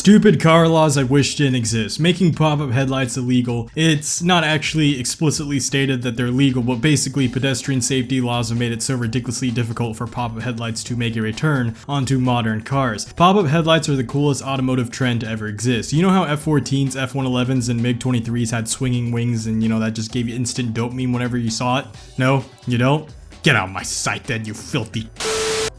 Stupid car laws I wish didn't exist. Making pop-up headlights illegal. It's not actually explicitly stated that they're legal, but basically pedestrian safety laws have made it so ridiculously difficult for pop-up headlights to make a return onto modern cars. Pop-up headlights are the coolest automotive trend to ever exist. You know how F-14s, F-111s, and MiG-23s had swinging wings and that just gave you instant dopamine whenever you saw it? No? You don't? Get out of my sight then, you filthy...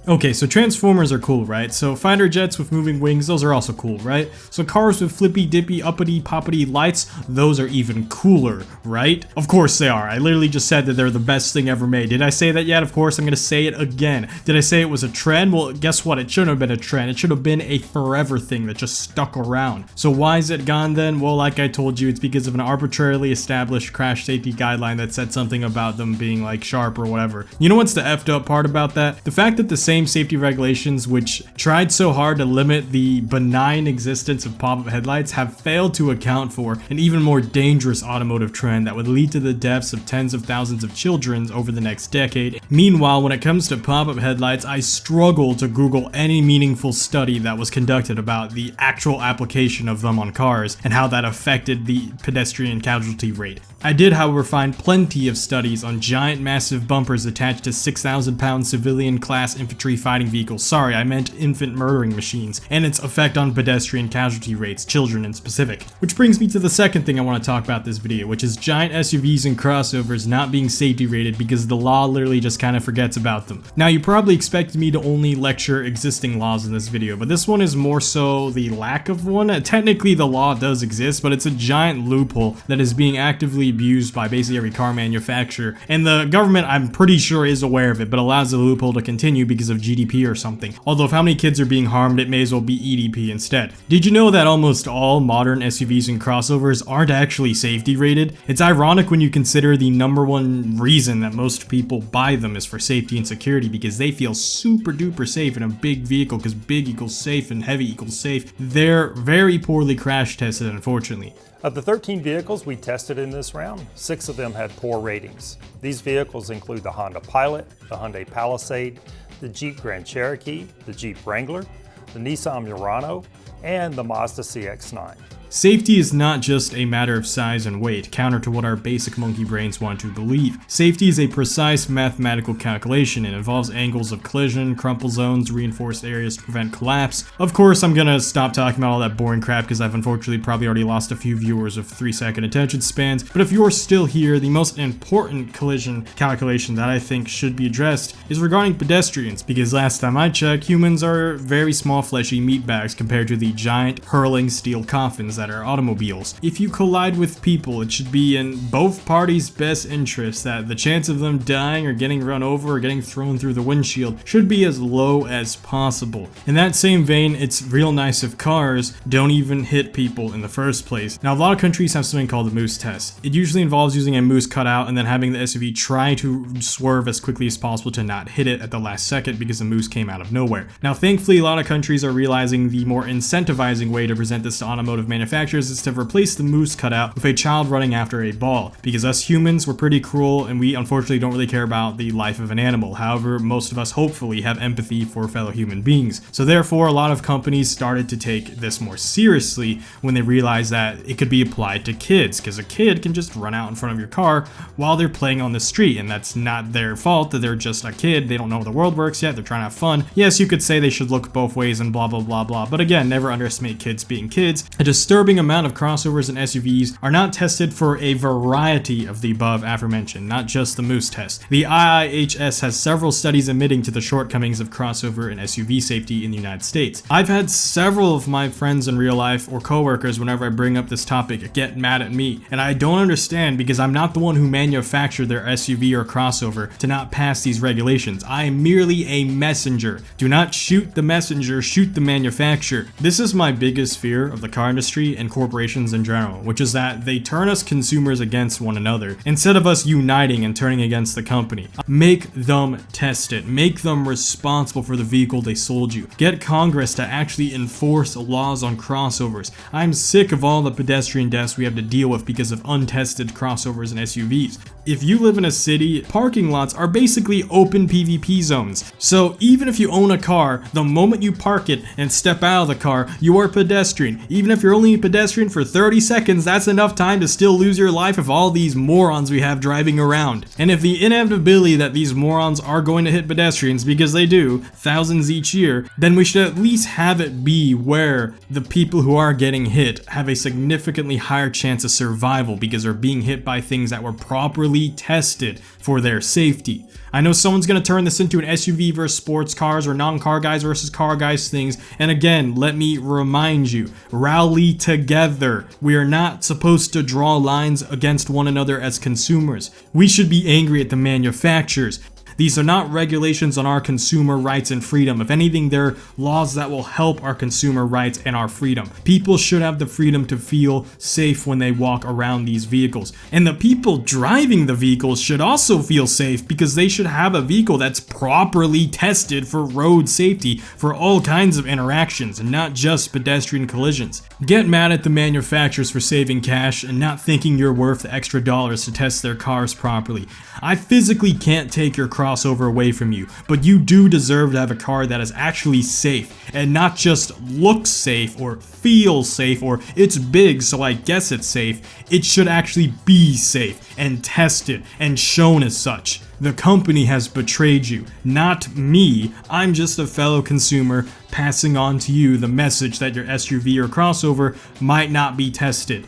Okay, so Transformers are cool, right? So fighter jets with moving wings, those are also cool, right? So cars with flippy dippy uppity poppity lights, those are even cooler, right? Of course they are. I literally just said that they're the best thing ever made. Did I say that yet? Of course, I'm gonna say it again. Did I say it was a trend? Well, guess what? It shouldn't have been a trend. It should have been a forever thing that just stuck around. So why is it gone then? Well, like I told you, it's because of an arbitrarily established crash safety guideline that said something about them being like sharp or whatever. You know what's the effed up part about that? The fact that the same safety regulations which tried so hard to limit the benign existence of pop-up headlights have failed to account for an even more dangerous automotive trend that would lead to the deaths of tens of thousands of children over the next decade. Meanwhile, when it comes to pop-up headlights, I struggle to Google any meaningful study that was conducted about the actual application of them on cars and how that affected the pedestrian casualty rate. I did, however, find plenty of studies on giant massive bumpers attached to 6,000-pound civilian class infantry fighting vehicles. Sorry, I meant infant murdering machines, and its effect on pedestrian casualty rates, children in specific. Which brings me to the second thing I want to talk about this video, which is giant SUVs and crossovers not being safety rated because the law literally just kind of forgets about them. Now, you probably expected me to only lecture existing laws in this video, but this one is more so the lack of one. Technically, the law does exist, but it's a giant loophole that is being actively abused by basically every car manufacturer, and the government, I'm pretty sure, is aware of it, but allows the loophole to continue because of GDP or something. Although if how many kids are being harmed, it may as well be EDP instead. Did you know that almost all modern SUVs and crossovers aren't actually safety rated? It's ironic when you consider the #1 reason that most people buy them is for safety and security, because they feel super duper safe in a big vehicle, because big equals safe and heavy equals safe. They're very poorly crash tested, unfortunately. Of the 13 vehicles we tested in this round, 6 of them had poor ratings. These vehicles include the Honda Pilot, the Hyundai Palisade, the Jeep Grand Cherokee, the Jeep Wrangler, the Nissan Murano, and the Mazda CX-9. Safety is not just a matter of size and weight, counter to what our basic monkey brains want to believe. Safety is a precise mathematical calculation. It involves angles of collision, crumple zones, reinforced areas to prevent collapse. Of course, I'm gonna stop talking about all that boring crap because I've unfortunately probably already lost a few viewers of 3-second attention spans. But if you're still here, the most important collision calculation that I think should be addressed is regarding pedestrians, because last time I checked, humans are very small fleshy meat bags compared to the giant hurling steel coffins that are automobiles. If you collide with people, it should be in both parties' best interest that the chance of them dying or getting run over or getting thrown through the windshield should be as low as possible. In that same vein, it's real nice if cars don't even hit people in the first place. Now, a lot of countries have something called the moose test. It usually involves using a moose cutout and then having the SUV try to swerve as quickly as possible to not hit it at the last second because the moose came out of nowhere. Now, thankfully, a lot of countries are realizing the more incentivizing way to present this to automotive manufacturers is to replace the moose cutout with a child running after a ball, because us humans, we're pretty cruel and we unfortunately don't really care about the life of an animal. However, most of us hopefully have empathy for fellow human beings. So therefore, a lot of companies started to take this more seriously when they realized that it could be applied to kids, because a kid can just run out in front of your car while they're playing on the street, and that's not their fault that they're just a kid. They don't know how the world works yet. They're trying to have fun. Yes, you could say they should look both ways and blah blah blah blah, but again, never underestimate kids being kids. A disturbing amount of crossovers and SUVs are not tested for a variety of the above aforementioned, not just the moose test. The IIHS has several studies admitting to the shortcomings of crossover and SUV safety in the United States. I've had several of my friends in real life or coworkers, whenever I bring up this topic, get mad at me, and I don't understand because I'm not the one who manufactured their SUV or crossover to not pass these regulations. I am merely a messenger. Do not shoot the messenger, shoot the manufacturer. This is my biggest fear of the car industry and corporations in general, which is that they turn us consumers against one another instead of us uniting and turning against the company. Make them test it. Make them responsible for the vehicle they sold you. Get Congress to actually enforce laws on crossovers. I'm sick of all the pedestrian deaths we have to deal with because of untested crossovers and SUVs. If you live in a city, parking lots are basically open PvP zones. So even if you own a car, the moment you park it and step out of the car, you are a pedestrian. Even if you're only a pedestrian for 30 seconds, that's enough time to still lose your life of all these morons we have driving around. And if the inevitability that these morons are going to hit pedestrians, because they do, thousands each year, then we should at least have it be where the people who are getting hit have a significantly higher chance of survival because they're being hit by things that were properly tested for their safety. I know someone's going to turn this into an SUV versus sports cars or non-car guys versus car guys things, and again, let me remind you, rally together. We are not supposed to draw lines against one another as consumers. We should be angry at the manufacturers. These are not regulations on our consumer rights and freedom. If anything, they're laws that will help our consumer rights and our freedom. People should have the freedom to feel safe when they walk around these vehicles. And the people driving the vehicles should also feel safe because they should have a vehicle that's properly tested for road safety for all kinds of interactions and not just pedestrian collisions. Get mad at the manufacturers for saving cash and not thinking you're worth the extra dollars to test their cars properly. I physically can't take your crossover away from you, but you do deserve to have a car that is actually safe and not just looks safe or feels safe or it's big so I guess it's safe. It should actually be safe and tested and shown as such. The company has betrayed you, not me. I'm just a fellow consumer passing on to you the message that your SUV or crossover might not be tested.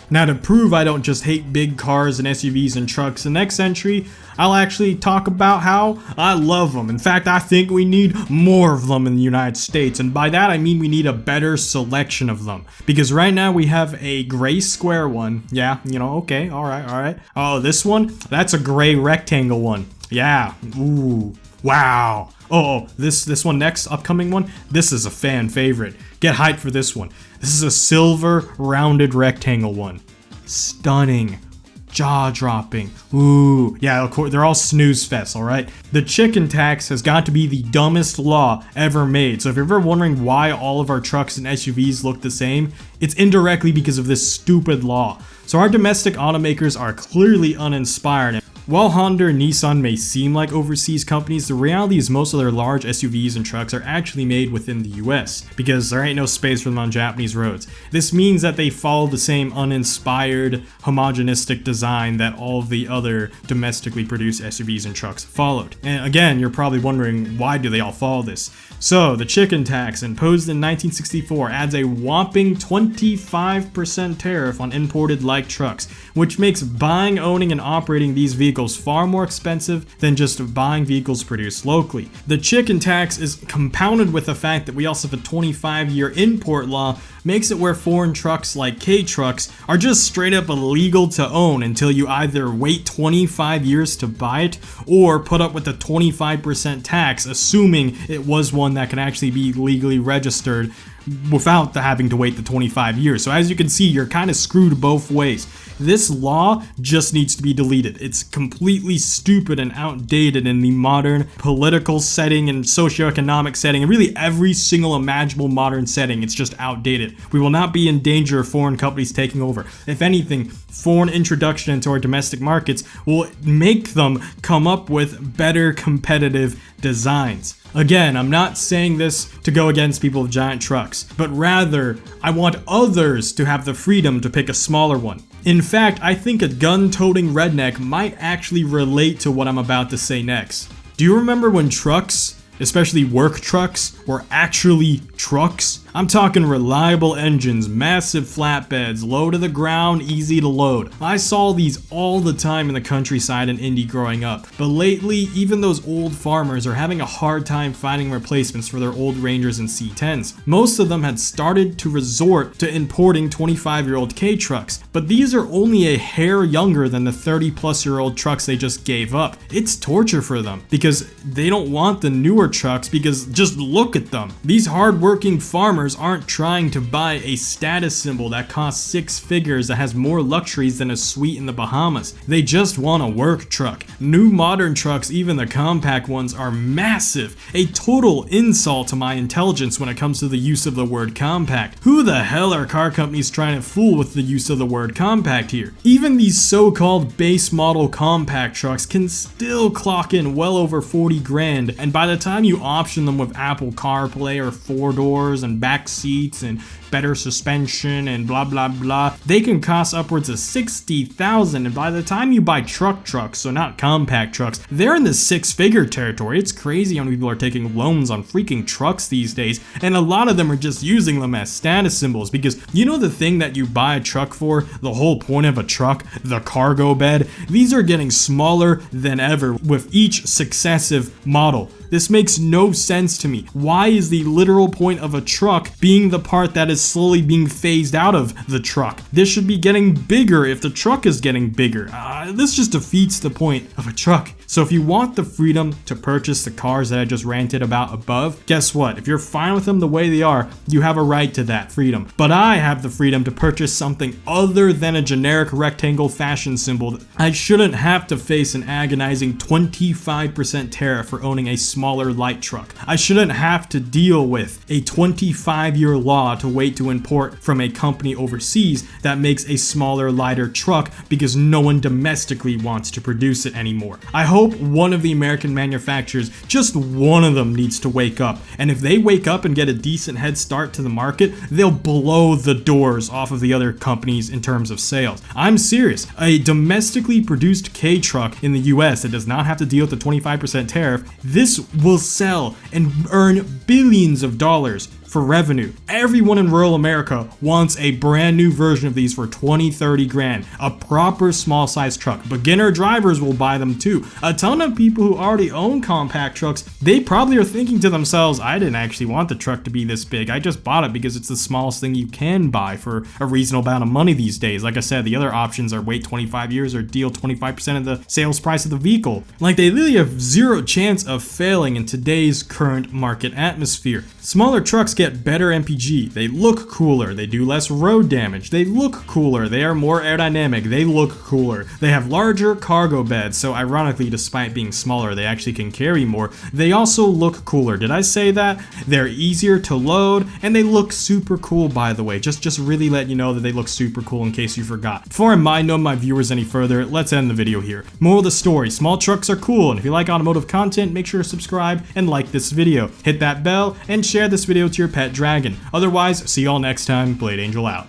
Now, to prove I don't just hate big cars and SUVs and trucks, the next entry, I'll actually talk about how I love them. In fact, I think we need more of them in the United States. And by that, I mean we need a better selection of them. Because right now we have a gray square one. Yeah, okay, all right. Oh, this one? That's a gray rectangle one. Yeah, ooh, wow. Oh, this one next, upcoming one, this is a fan favorite. Get hyped for this one. This is a silver rounded rectangle one. Stunning. Jaw-dropping. Ooh. Yeah, of course, they're all snooze fests, alright? The chicken tax has got to be the dumbest law ever made. So if you're ever wondering why all of our trucks and SUVs look the same, it's indirectly because of this stupid law. So our domestic automakers are clearly uninspired. While Honda and Nissan may seem like overseas companies, the reality is most of their large SUVs and trucks are actually made within the US, because there ain't no space for them on Japanese roads. This means that they follow the same uninspired, homogenistic design that all of the other domestically produced SUVs and trucks followed. And again, you're probably wondering, why do they all follow this? So, the chicken tax, imposed in 1964, adds a whopping 25% tariff on imported light trucks, which makes buying, owning, and operating these vehicles far more expensive than just buying vehicles produced locally. The chicken tax is compounded with the fact that we also have a 25-year import law, makes it where foreign trucks like K-trucks are just straight up illegal to own until you either wait 25 years to buy it or put up with a 25% tax, assuming it was one that can actually be legally registered without having to wait the 25 years. So as you can see, you're kind of screwed both ways. This law just needs to be deleted. It's completely stupid and outdated in the modern political setting and socioeconomic setting, and really every single imaginable modern setting. It's just outdated. We will not be in danger of foreign companies taking over. If anything, foreign introduction into our domestic markets will make them come up with better competitive designs. Again, I'm not saying this to go against people with giant trucks, but rather, I want others to have the freedom to pick a smaller one. In fact, I think a gun-toting redneck might actually relate to what I'm about to say next. Do you remember when trucks, especially work trucks, were actually trucks? I'm talking reliable engines, massive flatbeds, low to the ground, easy to load. I saw these all the time in the countryside and Indy growing up. But lately, even those old farmers are having a hard time finding replacements for their old Rangers and C10s. Most of them had started to resort to importing 25-year-old K-trucks, but these are only a hair younger than the 30-plus-year-old trucks they just gave up. It's torture for them because they don't want the newer trucks, because just look at them. These hard-working farmers gamers aren't trying to buy a status symbol that costs 6 figures that has more luxuries than a suite in the Bahamas. They just want a work truck. New modern trucks, even the compact ones, are massive. A total insult to my intelligence when it comes to the use of the word compact. Who the hell are car companies trying to fool with the use of the word compact here? Even these so-called base model compact trucks can still clock in well over 40 grand, and by the time you option them with Apple CarPlay or 4 doors and back seats and better suspension and blah blah blah, they can cost upwards of 60,000, and by the time you buy trucks, so not compact trucks, they're in the 6-figure territory. It's crazy how many people are taking loans on freaking trucks these days, and a lot of them are just using them as status symbols, because you know the thing that you buy a truck for, the whole point of a truck, the cargo bed, these are getting smaller than ever with each successive model. This makes no sense to me. Why is the literal point of a truck being the part that is slowly being phased out of the truck? This should be getting bigger if the truck is getting bigger. This just defeats the point of a truck. So if you want the freedom to purchase the cars that I just ranted about above, guess what? If you're fine with them the way they are, you have a right to that freedom. But I have the freedom to purchase something other than a generic rectangle fashion symbol. I shouldn't have to face an agonizing 25% tariff for owning a smaller light truck. I shouldn't have to deal with a 25-year law to wait to import from a company overseas that makes a smaller, lighter truck because no one domestically wants to produce it anymore. I hope one of the American manufacturers, just one of them, needs to wake up. And if they wake up and get a decent head start to the market, they'll blow the doors off of the other companies in terms of sales. I'm serious. A domestically produced K truck in the US that does not have to deal with the 25% tariff, this will sell and earn billions of dollars for revenue. Everyone in rural America wants a brand new version of these for 20-30 grand. A proper small size truck. Beginner drivers will buy them too. A ton of people who already own compact trucks, they probably are thinking to themselves, I didn't actually want the truck to be this big. I just bought it because it's the smallest thing you can buy for a reasonable amount of money these days. Like I said, the other options are wait 25 years or deal 25% of the sales price of the vehicle. Like, they really have zero chance of failing in today's current market atmosphere. Smaller trucks get better MPG, they look cooler, they do less road damage, they look cooler, they are more aerodynamic, they look cooler, they have larger cargo beds, so ironically, despite being smaller, they actually can carry more. They also look cooler. Did I say that? They're easier to load, and they look super cool, by the way. Just really let you know that they look super cool in case you forgot. Before I mind know my viewers any further, let's end the video here. Moral of the story, small trucks are cool, and if you like automotive content, make sure to subscribe and like this video. Hit that bell, and share this video to your pet dragon. Otherwise, see y'all next time. Blade Angel out.